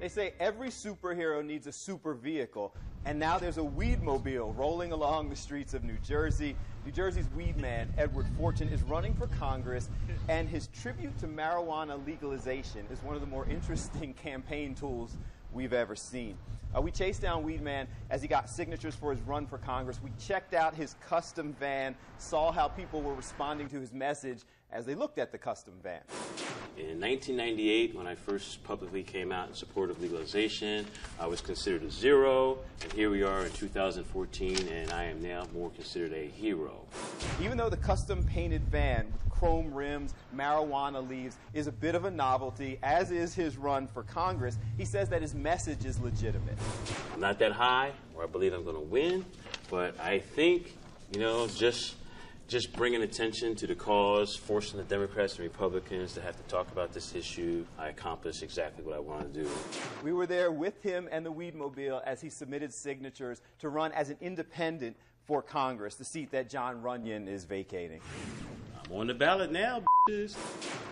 They say every superhero needs a super vehicle, and now there's a Weedmobile rolling along the streets of New Jersey. New Jersey's Weedman, Edward Forchion, is running for Congress, and his tribute to marijuana legalization is one of the more interesting campaign tools we've ever seen. We chased down Weedman as he got signatures for his run for Congress. We checked out his custom van, saw how people were responding to his message as they looked at the custom van. In 1998, when I first publicly came out in support of legalization, I was considered a zero, and here we are in 2014, and I am now more considered a hero. Even though the custom painted van with chrome rims, marijuana leaves is a bit of a novelty, as is his run for Congress, he says that his message is legitimate. I'm not that high, or I believe I'm going to win, but I think, just bringing attention to the cause, forcing the Democrats and Republicans to have to talk about this issue, I accomplished exactly what I wanted to do. We were there with him and the Weedmobile as he submitted signatures to run as an independent for Congress, the seat that John Runyon is vacating. I'm on the ballot now, bitches.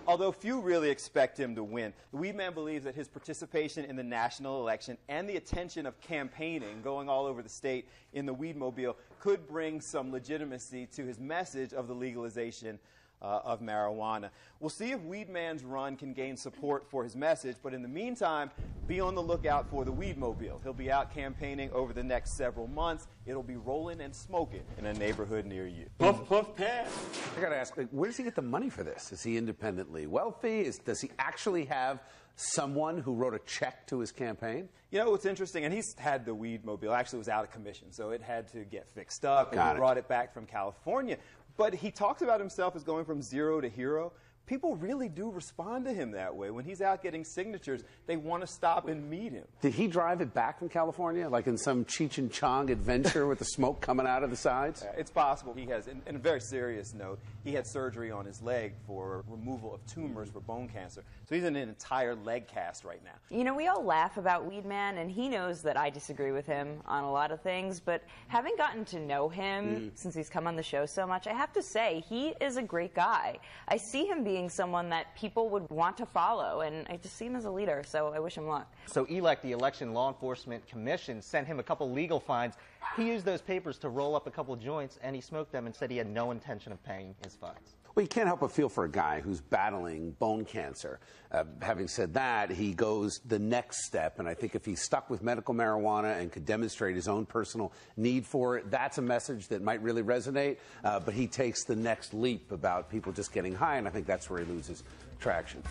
Although few really expect him to win, the Weedman believes that his participation in the national election and the attention of campaigning going all over the state in the Weedmobile could bring some legitimacy to his message of the legalization of marijuana. We'll see if Weedman's run can gain support for his message, but in the meantime, be on the lookout for the Weedmobile. He'll be out campaigning over the next several months. It'll be rolling and smoking in a neighborhood near you. Puff, puff, pass. I gotta ask, where does he get the money for this? Is he independently wealthy? Does he actually have someone who wrote a check to his campaign? You know, what's interesting, and he's had the Weedmobile, actually was out of commission, so it had to get fixed up, and he brought it back from California. But he talks about himself as going from zero to hero. People really do respond to him that way. When he's out getting signatures, they want to stop and meet him. Did he drive it back from California, like in some Cheech and Chong adventure with the smoke coming out of the sides? It's possible. He has, in a very serious note, he had surgery on his leg for removal of tumors for bone cancer. So he's in an entire leg cast right now. You know, we all laugh about Weedman, and he knows that I disagree with him on a lot of things, but having gotten to know him since he's come on the show so much, I have to say, he is a great guy. I see him being someone that people would want to follow, and I just see him as a leader, so I wish him luck. So ELEC, the Election Law Enforcement Commission, sent him a couple legal fines. He used those papers to roll up a couple joints, and he smoked them and said he had no intention of paying his fines. Well, you can't help but feel for a guy who's battling bone cancer. Having said that, he goes the next step, and I think if he's stuck with medical marijuana and could demonstrate his own personal need for it, that's a message that might really resonate, but he takes the next leap about people just getting high, and I think that's where he loses traction.